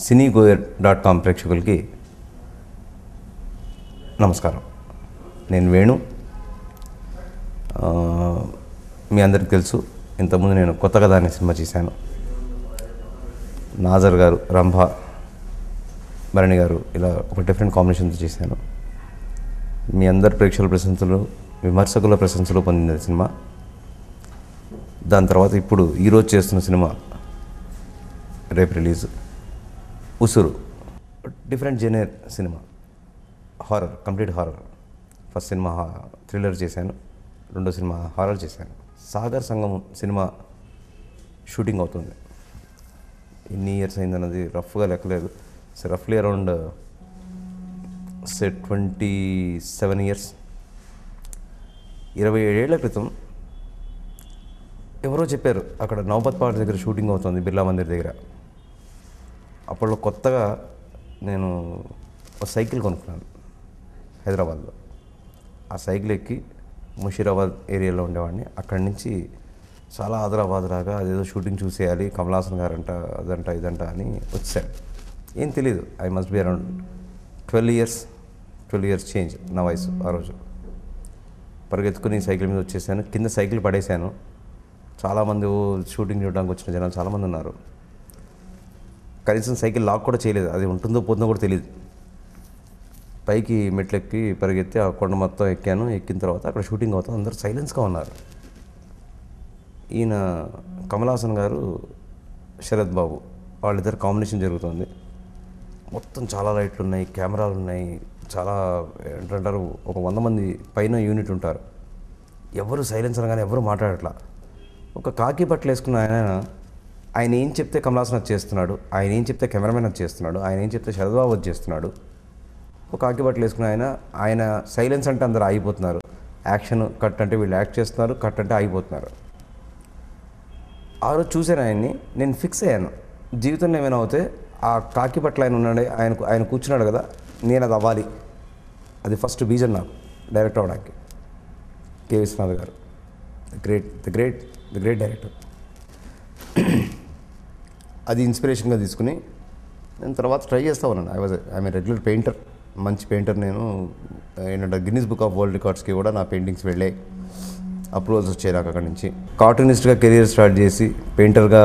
cinegoer.com ప్రేక్షకులకి నమస్కారం. నేను వేణు. మీ అందరికీ తెలుసు, ఇంతకుముందు నేను కొత్త కథ అనే సినిమా చేశాను. నాజర్ గారు, రంభ, భరణి గారు ఇలా ఒక డిఫరెంట్ కాంబినేషన్తో చేశాను. మీ అందరి ప్రేక్షకుల ప్రశంసలు, విమర్శకుల ప్రశంసలు పొందిన సినిమా. దాని తర్వాత ఇప్పుడు ఈరోజు చేస్తున్న సినిమా రేపు రిలీజ్, ఉసురు. Different genre cinema, horror, complete horror. First cinema thriller చేశాను, రెండో సినిమా హారర్ చేశాను. సాగర్ సంగమం సినిమా షూటింగ్ అవుతుంది. ఎన్ని ఇయర్స్ అయిందన్నది రఫ్గా లెక్కలేదు. రఫ్లీ అరౌండ్ 27 ఇయర్స్. 27 ఏళ్ల క్రితం ఎవరో చెప్పారు అక్కడ నౌబత్ పార్క్ దగ్గర షూటింగ్ అవుతుంది, బిర్లా మందిర్ దగ్గర. అప్పట్లో కొత్తగా నేను ఒక సైకిల్ కొనుక్కున్నాను హైదరాబాద్లో. ఆ సైకిల్ ఎక్కి ముషీరాబాద్ ఏరియాలో ఉండేవాడిని. అక్కడి నుంచి చాలా ఆదరాబాద్ రాగా అదేదో షూటింగ్ చూసేయాలి, కమల్ హాసన్ గారంట, అదంట ఇదంట అని వచ్చాను. ఏం తెలీదు. I must be around 12 years change నా వయసు. ఆ రోజు పరిగెత్తుకుని సైకిల్ మీద వచ్చేసాను. కింద సైకిల్ పడేశాను. చాలామంది షూటింగ్ చూడడానికి వచ్చిన జనాలు చాలామంది ఉన్నారు. కనీసం సైకిల్ లాక్ కూడా చేయలేదు, అది ఉంటుందో పోతుందో కూడా తెలియదు. పైకి మెట్లెక్కి పరిగెత్తి ఆ కొండ మొత్తం ఎక్కాను. ఎక్కిన తర్వాత అక్కడ షూటింగ్ అవుతుంది, అందరూ సైలెన్స్గా ఉన్నారు. ఈయన కమల్ హాసన్ గారు, శరత్ బాబు, వాళ్ళిద్దరు కాంబినేషన్ జరుగుతుంది. మొత్తం చాలా లైట్లు ఉన్నాయి, కెమెరాలు ఉన్నాయి, చాలా ఏంటంటారు ఒక 100 మంది పైన యూనిట్ ఉంటారు. ఎవరు సైలెన్స్ అనగానే ఎవరు మాట్లాడట్లా. ఒక కాకి బట్టలు వేసుకున్న ఆయన ఏం చెప్తే కమల్ హాసన్ అది చేస్తున్నాడు, ఆయన ఏం చెప్తే కెమెరామెన్ అది చేస్తున్నాడు, ఆయన ఏం చెప్తే శరత్ బాబు అది చేస్తున్నాడు. ఒక కాకి బట్టలు వేసుకున్న ఆయన సైలెన్స్ అంటే అందరూ ఆగిపోతున్నారు. యాక్షన్ కట్ అంటే వీళ్ళు యాక్ట్ చేస్తున్నారు, కట్ అంటే ఆగిపోతున్నారు. ఆ రోజు చూశాను ఆయన్ని, నేను ఫిక్స్ అయ్యాను, జీవితంలో ఏమైనా అవుతే ఆ కాకి బట్టలు ఆయన ఉన్నాడు, ఆయన కూర్చున్నాడు కదా, నేను అది అవ్వాలి. అది ఫస్ట్ బీజం నాకు డైరెక్ట్ అవ్వడానికి. కె విశ్వనాథ్ గారు, ద గ్రేట్ డైరెక్టర్. అది ఇన్స్పిరేషన్గా తీసుకుని నేను తర్వాత ట్రై చేస్తూ ఉన్నాను. ఐఎమ్ ఏ రెగ్యులర్ పెయింటర్, మంచి పెయింటర్ నేను. ఏంటంటే గిన్నిస్ బుక్ ఆఫ్ వరల్డ్ రికార్డ్స్కి కూడా నా పెయింటింగ్స్ వెళ్ళాయి, అప్రూవల్స్ వచ్చాయి నాకు అక్కడి నుంచి. కార్టూనిస్ట్గా కెరీర్ స్టార్ట్ చేసి పెయింటర్గా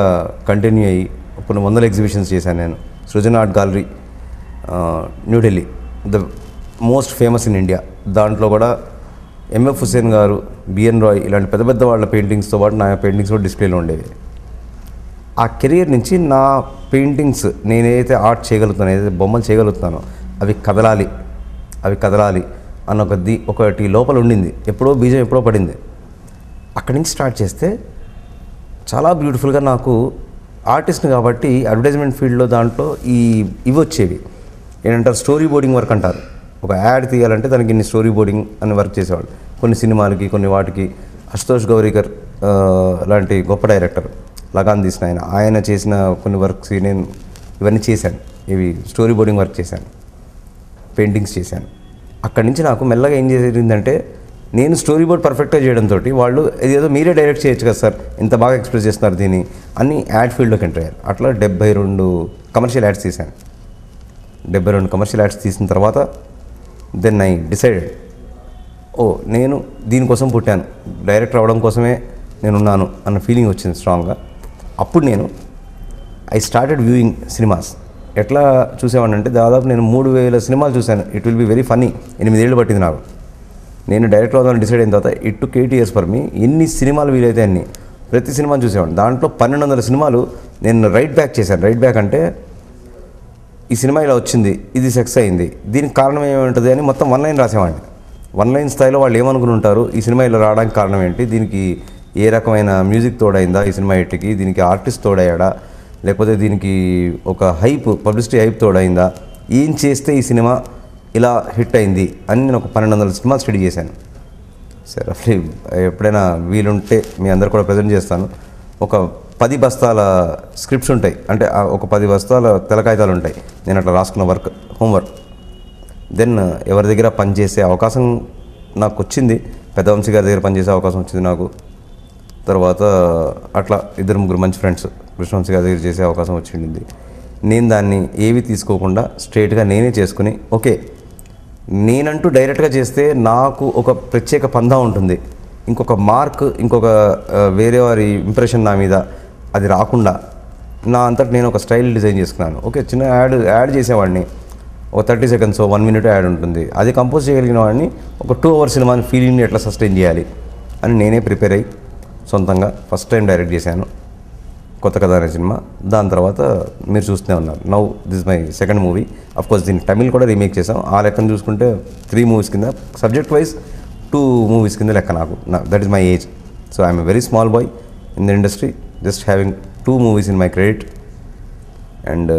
కంటిన్యూ అయ్యి కొన్ని 100 ఎగ్జిబిషన్స్ చేశాను నేను. Srujana art gallery, New Delhi, the most famous in India. దాంట్లో కూడా ఎంఎఫ్ హుసేన్ గారు, బిఎన్ రాయ్ ఇలాంటి పెద్ద పెద్ద వాళ్ళ పెయింటింగ్స్తో పాటు నా పెయింటింగ్స్ కూడా డిస్ప్లేలో ఉండేవి. ఆ కెరియర్ నుంచి నా పెయింటింగ్స్, నేనైతే ఆర్ట్ చేయగలుగుతాను, ఏదైతే బొమ్మలు చేయగలుగుతానో అవి కదలాలి అన్న ఒకటి లోపల ఉండింది. ఎప్పుడో బీజం ఎప్పుడో పడింది. అక్కడి నుంచి స్టార్ట్ చేస్తే చాలా బ్యూటిఫుల్గా నాకు ఆర్టిస్ట్ని కాబట్టి అడ్వర్టైజ్మెంట్ ఫీల్డ్లో దాంట్లో ఇవి వచ్చేవి. ఏంటంటారు స్టోరీ బోర్డింగ్ వర్క్ అంటారు. ఒక యాడ్ తీయాలంటే దానికి ఇన్ని స్టోరీ బోర్డింగ్ అని వర్క్ చేసేవాళ్ళు. కొన్ని సినిమాలకి, కొన్ని వాటికి. అశుతోష్ గౌరీకర్ లాంటి గొప్ప డైరెక్టర్, లగాన్ తీసిన ఆయన చేసిన కొన్ని వర్క్స్ నేను ఇవన్నీ చేశాను. ఇవి స్టోరీ బోర్డింగ్ వర్క్ చేశాను, పెయింటింగ్స్ చేశాను. అక్కడి నుంచి నాకు మెల్లగా ఏం జరిగిందంటే, నేను స్టోరీ బోర్డ్ పర్ఫెక్ట్గా చేయడంతో వాళ్ళు ఇదేదో మీరే డైరెక్ట్ చేయొచ్చు కదా సార్, ఇంత బాగా ఎక్స్ప్రెస్ చేస్తున్నారు దీన్ని అన్ని యాడ్ ఫీల్డ్లోకి ఎంటర్ అయ్యారు. అట్లా 72 కమర్షియల్ యాడ్స్ తీశాను. 72 కమర్షియల్ యాడ్స్ తీసిన తర్వాత దెన్ ఐ డిసైడెడ్, నేను దీనికోసం పుట్టాను, డైరెక్టర్ అవ్వడం కోసమే నేనున్నాను అన్న ఫీలింగ్ వచ్చింది స్ట్రాంగ్గా. అప్పుడు ఐ స్టార్టెడ్ వ్యూయింగ్ సినిమాస్. ఎట్లా చూసేవాడిని అంటే, దాదాపు నేను 3000 సినిమాలు చూశాను. It will be very funny. 8 ఏళ్ళు పట్టింది నాకు. నేను డైరెక్టర్ అవుదామని డిసైడ్ అయిన తర్వాత it took 8 years for me. ఎన్ని సినిమాలు వీలైతే అన్ని, ప్రతి సినిమాని చూసేవాడిని. దాంట్లో 1200 సినిమాలు నేను రైట్ బ్యాక్ చేశాను. రైట్ బ్యాక్ అంటే ఈ సినిమా ఇలా వచ్చింది, ఇది సక్సెస్ అయింది, దీనికి కారణం ఏముంటుంది అని మొత్తం 1 లైన్ రాసేవాడిని. 1 లైన్ స్థాయిలో వాళ్ళు ఏమనుకుని ఉంటారు, ఈ సినిమా ఇలా రావడానికి కారణం ఏంటి, దీనికి ఏ రకమైన మ్యూజిక్ తోడైందా ఈ సినిమా హిట్కి, దీనికి ఆర్టిస్ట్ తోడయ్యాడా, లేకపోతే దీనికి ఒక పబ్లిసిటీ హైప్ తోడైందా, ఏం చేస్తే ఈ సినిమా ఇలా హిట్ అయింది అని నేను ఒక 1200 సినిమాలు స్టడీ చేశాను. సరే, ఎప్పుడైనా వీలుంటే మీ అందరు కూడా ప్రజెంట్ చేస్తాను. ఒక 10 బస్తాల స్క్రిప్ట్స్ ఉంటాయి, అంటే ఒక 10 బస్తాల తెల్ల కాగితాలు ఉంటాయి. నేను అట్లా రాసుకున్న హోంవర్క్. దెన్ ఎవరి దగ్గర పనిచేసే అవకాశం నాకు వచ్చింది. పెద్ద వంశీ గారి దగ్గర పనిచేసే అవకాశం వచ్చింది నాకు. తర్వాత అట్లా 2-3 మంచి ఫ్రెండ్స్ కృష్ణవంశీ గారి దగ్గర చేసే అవకాశం వచ్చింది. నేను దాన్ని ఏవి తీసుకోకుండా స్ట్రైట్గా నేనే చేసుకుని ఓకే నేనంటూ డైరెక్ట్గా చేస్తే నాకు ఒక ప్రత్యేక పందా ఉంటుంది, ఇంకొక మార్క్ ఇంకొక వేరే వారి ఇంప్రెషన్ నా మీద అది రాకుండా నా అంతటి నేను ఒక స్టైల్ డిజైన్ చేసుకున్నాను. ఓకే చిన్న యాడ్ చేసేవాడిని, ఒక 30 సెకండ్స్ 1 మినిట్ యాడ్ ఉంటుంది, అది కంపోజ్ చేయగలిగిన వాడిని ఒక 2 అవర్స్ సినిమాని ఫీలింగ్ని ఎట్లా సస్టైన్ చేయాలి అని నేనే ప్రిపేర్ అయ్యి సొంతంగా ఫస్ట్ టైం డైరెక్ట్ చేశాను కొత్త కథ అనే సినిమా. దాని తర్వాత మీరు చూస్తూనే ఉన్నారు. Now this my second movie. Of course దీన్ని తమిళ్ కూడా రీమేక్ చేసాం. ఆ లెక్కను చూసుకుంటే 3 మూవీస్ కింద, సబ్జెక్ట్ వైజ్ 2 మూవీస్ కింద లెక్క నాకు. That is my age. So I'm a very small boy in the industry, just having 2 movies in my credit. And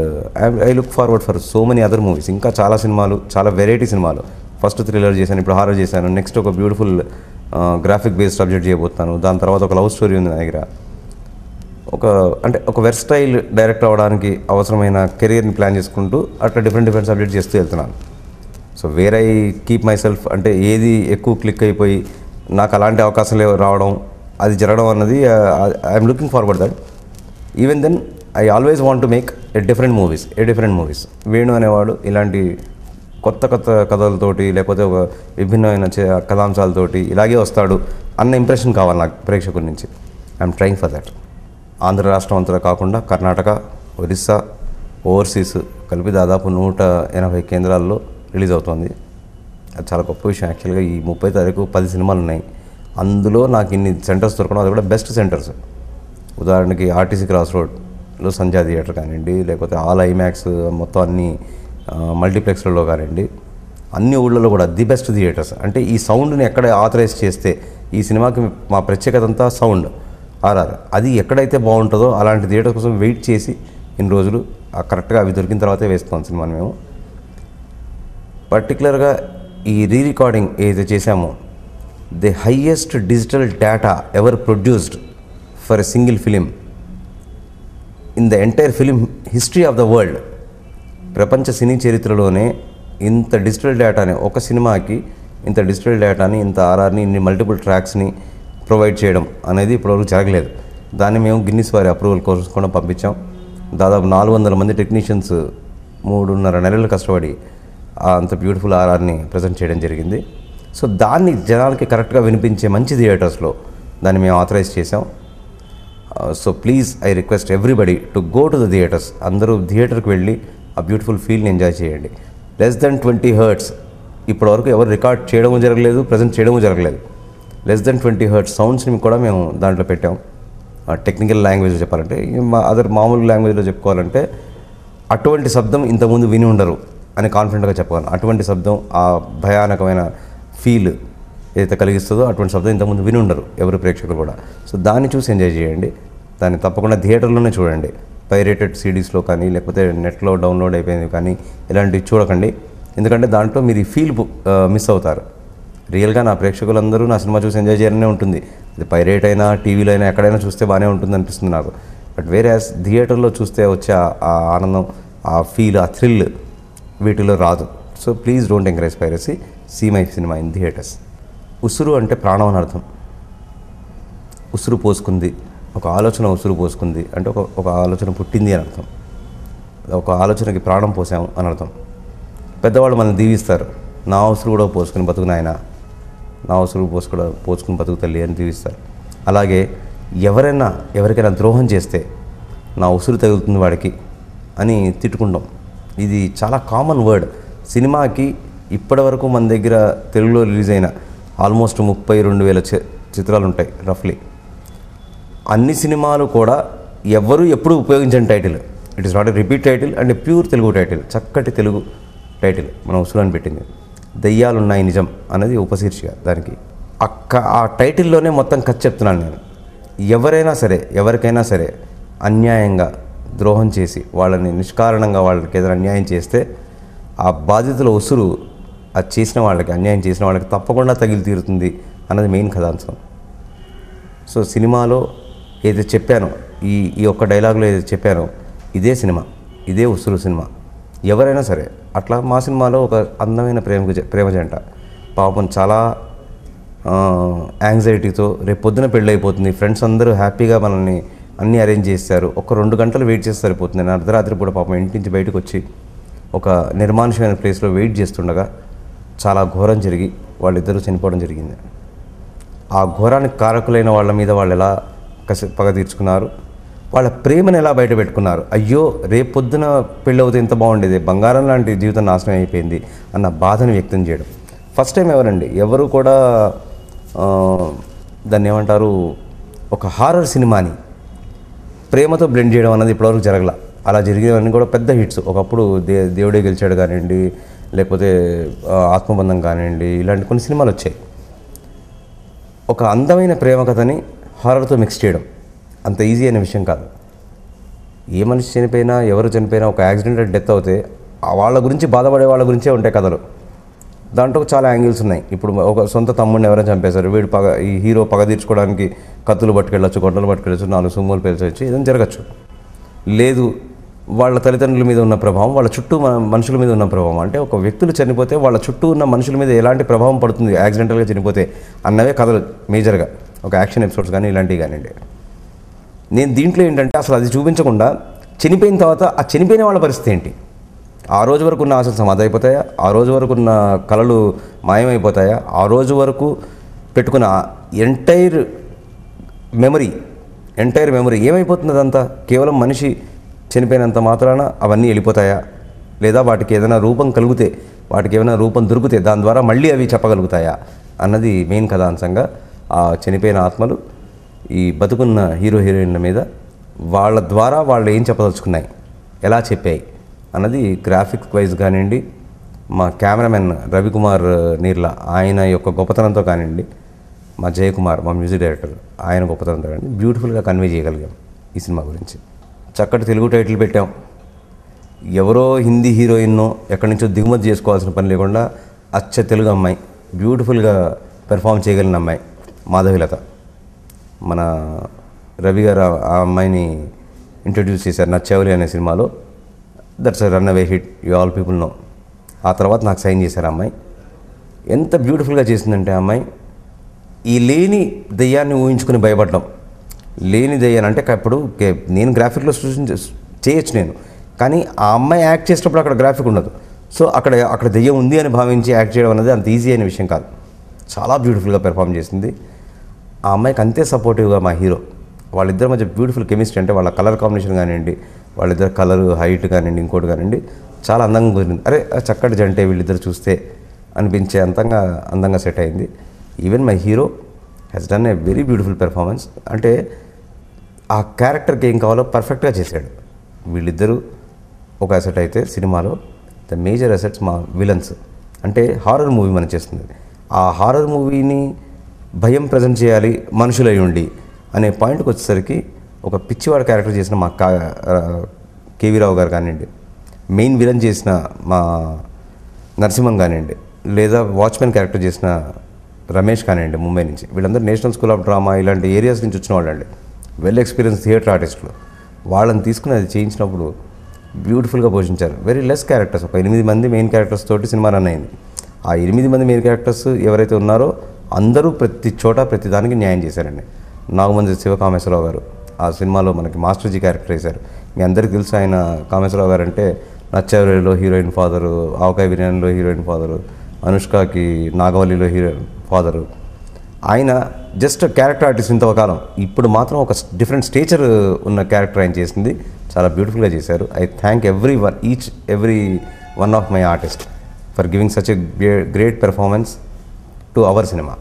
I look forward for so many other movies. ఇంకా చాలా సినిమాలు, చాలా variety సినిమాలు. First thriller చేశాను, ఇప్పుడు horror చేశాను, next ఒక beautiful graphic based subject చేయబోతున్నాను. దాని తర్వాత ఒక లవ్ స్టోరీ ఉంది నా దగ్గర. ఒక వెర్స్టైల్ డైరెక్ట్ అవ్వడానికి అవసరమైన కెరియర్ని ప్లాన్ చేసుకుంటూ అట్లా డిఫరెంట్ సబ్జెక్ట్ చేస్తూ వెళ్తున్నాను. So where I keep my self, అంటే ఏది ఎక్కువ క్లిక్ అయిపోయి నాకు అలాంటి అవకాశాలు రావడం, అది జరగడం అన్నది I'm looking forward that. Even then I always want to make different movies. Venu అనేవాడు ఇలాంటి కొత్త కథలతోటి లేకపోతే ఒక విభిన్నమైన కథాంశాలతోటి ఇలాగే వస్తాడు అన్న ఇంప్రెషన్ కావాలి నాకు ప్రేక్షకుల నుంచి. I'm trying for that. Andhra రాష్ట్రం అంతా కాకుండా కర్ణాటక, ఒరిస్సా, ఓవర్సీస్ కలిపి దాదాపు 180 కేంద్రాల్లో రిలీజ్ అవుతుంది. అది చాలా గొప్ప విషయం. యాక్చువల్గా ఈ 30 తారీఖు 10 సినిమాలు ఉన్నాయి. అందులో నాకు ఇన్ని సెంటర్స్ దొరకడం, అది కూడా బెస్ట్ సెంటర్స్. ఉదాహరణకి ఆర్టీసీ క్రాస్ రోడ్లో సంధ్యా థియేటర్ కానివ్వండి, లేకపోతే ఆల్ ఐమాక్స్ మొత్తం అన్ని మల్టీప్లెక్స్లలో కానివ్వండి, అన్ని ఊళ్ళలో కూడా ది బెస్ట్ థియేటర్స్. అంటే ఈ సౌండ్ని ఎక్కడ ఆథరైజ్ చేస్తే, ఈ సినిమాకి మా ప్రత్యేకత అంతా సౌండ్ ఆర్ఆర్, అది ఎక్కడైతే బాగుంటుందో అలాంటి థియేటర్ కోసం వెయిట్ చేసి ఇన్ని రోజులు కరెక్ట్గా అవి దొరికిన తర్వాతే వేస్తాం సినిమాని మేము. పర్టికులర్గా ఈ రికార్డింగ్ ఏదైతే చేశామో, the highest digital data ever produced for a single film in the entire film history of the world. ప్రపంచ సినీ చరిత్రలోనే ఇంత డిజిటల్ డేటాని, ఒక సినిమాకి ఇంత డిజిటల్ డేటాని, ఇంత ఆర్ఆర్ని, ఇన్ని మల్టిపుల్ ట్రాక్స్ని ప్రొవైడ్ చేయడం అనేది ఇప్పటివరకు జరగలేదు. దాన్ని మేము గిన్నిస్ వారి అప్రూవల్ కోసం కూడా పంపించాం. దాదాపు 400 మంది టెక్నీషియన్స్ 3.5 నెలలు కష్టపడి అంత బ్యూటిఫుల్ ఆర్ఆర్ని ప్రజెంట్ చేయడం జరిగింది. సో దాన్ని జనాలకి కరెక్ట్గా వినిపించే మంచి థియేటర్స్లో దాన్ని మేము ఆథరైజ్ చేసాం. So please I request everybody to go to the theatres. అందరూ థియేటర్కి వెళ్ళి ఆ బ్యూటిఫుల్ ఫీల్ని ఎంజాయ్ చేయండి. లెస్ దెన్ 20 హర్ట్స్ ఇప్పటివరకు ఎవరు రికార్డ్ చేయడము జరగలేదు, ప్రజెంట్ చేయడము జరగలేదు. లెస్ దెన్ 20 హర్ట్స్ సౌండ్స్ని కూడా మేము దాంట్లో పెట్టాం. టెక్నికల్ లాంగ్వేజ్లో చెప్పాలంటే, మామూలు లాంగ్వేజ్లో చెప్పుకోవాలంటే, అటువంటి శబ్దం ఇంతకుముందు విని ఉండరు అని కాన్ఫిడెంట్గా చెప్పగలను. అటువంటి శబ్దం, ఆ భయానకమైన ఫీల్ ఏదైతే కలిగిస్తుందో అటువంటి శబ్దం ఇంతకుముందు విని ఉండరు ఎవరు ప్రేక్షకులు కూడా. సో దాన్ని చూసి ఎంజాయ్ చేయండి. దాన్ని తప్పకుండా థియేటర్లోనే చూడండి. పైరేటెడ్ సిడీస్లో కానీ లేకపోతే నెట్లో డౌన్లోడ్ అయిపోయింది కానీ ఇలాంటివి చూడకండి. ఎందుకంటే దాంట్లో మీరు ఈ ఫీల్ మిస్ అవుతారు. రియల్గా నా ప్రేక్షకులందరూ నా సినిమా చూసి ఎంజాయ్ చేయాలనే ఉంటుంది. అది పైరేట్ అయినా, టీవీలో అయినా, ఎక్కడైనా చూస్తే బాగానే ఉంటుంది అనిపిస్తుంది నాకు. బట్ వేరే థియేటర్లో చూస్తే వచ్చే ఆ ఆనందం, ఆ ఫీల్, ఆ థ్రిల్ వీటిలో రాదు. So please don't encourage piracy. See my cinema in theatres. ఉసురు అంటే ప్రాణం అని అర్థం. ఉసురు పోసుకుంది, ఒక ఆలోచన ఉసురు పోసుకుంది అంటే ఒక ఆలోచన పుట్టింది అని అర్థం. ఒక ఆలోచనకి ప్రాణం పోసాము అని అర్థం. పెద్దవాళ్ళు మనల్ని దీవిస్తారు. నా ఉసురు కూడా పోసుకుని బతుకు నాయన, నా ఉసురు పోసుకుని బతుకు తల్లి అని దీవిస్తారు. అలాగే ఎవరికైనా ద్రోహం చేస్తే నా ఉసురు తగులుతుంది వాడికి అని తిట్టుకుంటాం. ఇది చాలా కామన్ వర్డ్. సినిమాకి ఇప్పటి వరకు మన దగ్గర తెలుగులో రిలీజ్ అయిన ఆల్మోస్ట్ 32,000 చిత్రాలు ఉంటాయి రఫ్లీ. అన్ని సినిమాలు కూడా ఎవ్వరూ ఎప్పుడు ఉపయోగించని title. It is not a repeat title and pure Telugu title. చక్కటి తెలుగు టైటిల్ మనం ఉసురు అని పెట్టింది. దెయ్యాలున్నాయి నిజం అనేది ఉపశీర్షిక దానికి. ఆ టైటిల్లోనే మొత్తం కథ చెప్తున్నాను నేను. ఎవరికైనా సరే అన్యాయంగా ద్రోహం చేసి వాళ్ళని నిష్కారణంగా వాళ్ళకి ఏదైనా అన్యాయం చేస్తే ఆ బాధితుల ఉసురు అది చేసిన వాళ్ళకి, అన్యాయం చేసిన వాళ్ళకి తప్పకుండా తగిలి తీరుతుంది అన్నది మెయిన్ కథాంశం. సో సినిమాలో ఏదైతే చెప్పానో, ఈ ఒక్క డైలాగులో ఏదైతే చెప్పానో, ఇదే సినిమా, ఇదే ఉసురు సినిమా. ఎవరైనా సరే అట్లా మా సినిమాలో ఒక అందమైన ప్రేమ జంట పాపం చాలా యాంగ్జైటీతో రేపు పొద్దున పెళ్ళి అయిపోతుంది, ఫ్రెండ్స్ అందరూ హ్యాపీగా మనల్ని అన్నీ అరేంజ్ చేస్తారు. ఒక 2 గంటలు వెయిట్ చేస్తే సరిపోతుంది. నేను అర్ధరాత్రి కూడా పాపం ఇంటి నుంచి బయటకు వచ్చి ఒక నిర్మానుష్యమైన ప్లేస్లో వెయిట్ చేస్తుండగా చాలా ఘోరం జరిగి వాళ్ళిద్దరూ చనిపోవడం జరిగింది. ఆ ఘోరానికి కారకులైన వాళ్ళ మీద వాళ్ళు ఎలా పగ తీర్చుకున్నారు, వాళ్ళ ప్రేమను ఎలా బయట పెట్టుకున్నారు. అయ్యో రేపు పొద్దున పెళ్ళి అవుతే ఎంత బాగుండేది, బంగారం లాంటి జీవితం నాశనం అయిపోయింది అన్న బాధను వ్యక్తం చేయడం. ఫస్ట్ టైం ఎవరు కూడా దాన్ని ఏమంటారు, ఒక హారర్ సినిమాని ప్రేమతో బ్లెండ్ చేయడం అన్నది ఇప్పటివరకు జరగల. అలా జరిగేవన్నీ కూడా పెద్ద హిట్స్. ఒకప్పుడు దేవుడే గెలిచాడు కానివ్వండి, లేకపోతే ఆత్మబంధం కానివ్వండి, ఇలాంటి కొన్ని సినిమాలు వచ్చాయి. ఒక అందమైన ప్రేమ కథని హారర్తో మిక్స్ చేయడం అంత ఈజీ అనే విషయం కాదు. ఏ మనిషి చనిపోయినా, ఎవరు చనిపోయినా, ఒక యాక్సిడెంటల్ డెత్ అవుతే వాళ్ళ గురించి బాధపడే వాళ్ళ గురించే ఉంటాయి కథలు. దాంట్లో చాలా యాంగిల్స్ ఉన్నాయి. ఇప్పుడు ఒక సొంత తమ్ముడిని ఎవరైనా చంపేశారు, వీడు ఈ హీరో పగ తీర్చుకోవడానికి కత్తులు పట్టుకెళ్ళచ్చు, గొడ్డలు పట్టుకెళ్ళచ్చు, 4 సుమ్ములు పేల్చవచ్చు, ఏదైనా జరగచ్చు. లేదు, వాళ్ళ తల్లిదండ్రుల మీద ఉన్న ప్రభావం, వాళ్ళ చుట్టూ మనుషుల మీద ఉన్న ప్రభావం, అంటే ఒక వ్యక్తులు చనిపోతే వాళ్ళ చుట్టూ ఉన్న మనుషుల మీద ఎలాంటి ప్రభావం పడుతుంది యాక్సిడెంటల్గా చనిపోతే అన్నవే కథలు మేజర్గా, ఒక యాక్షన్ ఎపిసోడ్స్ కానీ ఇలాంటివి కానివ్వండి. నేను దీంట్లో ఏంటంటే అసలు అది చూపించకుండా చనిపోయిన తర్వాత ఆ చనిపోయిన వాళ్ళ పరిస్థితి ఏంటి, ఆ రోజు వరకు ఉన్న ఆశలు సమాధి అయిపోతాయా, ఆ రోజు వరకు ఉన్న కళలు మాయమైపోతాయా, ఆ రోజు వరకు పెట్టుకున్న ఎంటైర్ మెమరీ ఏమైపోతుంది అదంతా. కేవలం మనిషి చనిపోయినంత మాత్రాన అవన్నీ వెళ్ళిపోతాయా, లేదా వాటికి ఏదైనా రూపం కలిగితే, వాటికి ఏమైనా రూపం దొరికితే దాని ద్వారా మళ్ళీ అవి చెప్పగలుగుతాయా అన్నది మెయిన్ కథాంశంగా. ఆ చనిపోయిన ఆత్మలు ఈ బతుకున్న హీరో హీరోయిన్ల మీద వాళ్ళ ద్వారా వాళ్ళు ఏం చెప్పదలుచుకున్నాయి, ఎలా చెప్పాయి అన్నది గ్రాఫిక్స్ వైజ్ కానివ్వండి, మా కెమెరామెన్ రవికుమార్ నీర్లా ఆయన యొక్క గొప్పతనంతో కానివ్వండి, మా జయకుమార్ మా మ్యూజిక్ డైరెక్టర్ ఆయన గొప్పతనంతో కానివ్వండి, బ్యూటిఫుల్గా కన్వే చేయగలిగాం ఈ సినిమా గురించి. చక్కటి తెలుగు టైటిల్ పెట్టాం. ఎవరో హిందీ హీరోయిన్నో ఎక్కడి నుంచో దిగుమతి చేసుకోవాల్సిన పని లేకుండా అచ్చ తెలుగు అమ్మాయి, బ్యూటిఫుల్గా పెర్ఫామ్ చేయగలిగిన అమ్మాయి మాధవిలత. మన రవి గారు ఆ అమ్మాయిని ఇంట్రడ్యూస్ చేశారు నచ్చావులే అనే సినిమాలో. That's a runaway hit, you all people know. ఆ తర్వాత నాకు సైన్ చేశారు. ఆ అమ్మాయి ఎంత బ్యూటిఫుల్గా చేసిందంటే, ఆ అమ్మాయి ఈ లేని దెయ్యాన్ని ఊహించుకుని భయపడడం, లేని దెయ్యాన్ని అంటే ఇప్పుడు నేను గ్రాఫిక్లో చేయొచ్చు నేను, కానీ ఆ అమ్మాయి యాక్ట్ చేసేటప్పుడు అక్కడ గ్రాఫిక్ ఉండదు. సో అక్కడ దెయ్యం ఉంది అని భావించి యాక్ట్ చేయడం అనేది అంత ఈజీ అయిన విషయం కాదు. చాలా బ్యూటిఫుల్గా పెర్ఫామ్ చేసింది. ఆ అమ్మాయికి అంతే సపోర్టివ్గా మా హీరో, వాళ్ళిద్దరి మధ్య బ్యూటిఫుల్ కెమిస్ట్రీ, అంటే వాళ్ళ కలర్ కాంబినేషన్ కానివ్వండి, వాళ్ళిద్దరు కలర్ హైట్ కానివ్వండి, ఇంకోటి కానివ్వండి, చాలా అందంగా కుదిరింది. అరే చక్కటి జంటే వీళ్ళిద్దరు చూస్తే అనిపించే అందంగా సెట్ అయింది. Even my hero has done a very beautiful performance. అంటే ఆ క్యారెక్టర్కి ఏం కావాలో పర్ఫెక్ట్గా చేశాడు. వీళ్ళిద్దరూ ఒక అసెట్ అయితే సినిమాలో ద మేజర్ అసెట్స్ మా విలన్స్. అంటే హారర్ మూవీ మనం చేస్తుంది, ఆ హారర్ మూవీని భయం ప్రజెంట్ చేయాలి మనుషులై ఉండి అనే పాయింట్కి వచ్చేసరికి ఒక పిచ్చివాడ క్యారెక్టర్ చేసిన మా కేవీ రావు గారు కానివ్వండి, మెయిన్ విలన్ చేసిన మా నరసింహన్ కానివ్వండి, లేదా వాచ్మెన్ క్యారెక్టర్ చేసిన రమేష్ కానివ్వండి ముంబై నుంచి, వీళ్ళందరూ నేషనల్ స్కూల్ ఆఫ్ డ్రామా ఇలాంటి ఏరియాస్ నుంచి వచ్చిన వాళ్ళండి, వెల్ ఎక్స్పీరియన్స్ థియేటర్ ఆర్టిస్టులు. వాళ్ళని తీసుకుని అది చేయించినప్పుడు బ్యూటిఫుల్గా పోషించారు. వెరీ లెస్ క్యారెక్టర్స్, ఒక 8 మంది మెయిన్ క్యారెక్టర్స్ తోటి సినిమా రన్ అయింది. ఆ 8 మంది మెయిన్ క్యారెక్టర్స్ ఎవరైతే ఉన్నారో అందరూ ప్రతి చోట ప్రతి దానికి న్యాయం చేశారండి. నాగమంది శివకామేశ్వరరావు గారు ఆ సినిమాలో మనకి మాస్టర్జీ క్యారెక్టర్ వేశారు. మీ అందరికీ తెలుసు ఆయన కామేశ్వరరావు గారు అంటే నచ్చావులో హీరోయిన్ ఫాదరు, ఆవకాయ బిర్యానీలో హీరోయిన్ ఫాదరు, అనుష్కకి నాగవల్లిలో హీరోయిన్ ఫాదరు. ఆయన జస్ట్ క్యారెక్టర్ ఆర్టిస్ట్ ఇంతకాలం, ఇప్పుడు మాత్రం ఒక డిఫరెంట్ స్టేచర్ ఉన్న క్యారెక్టర్ ఆయన చేసింది, చాలా బ్యూటిఫుల్గా చేశారు. I thank every one of my artist for giving such a great performance to our cinema.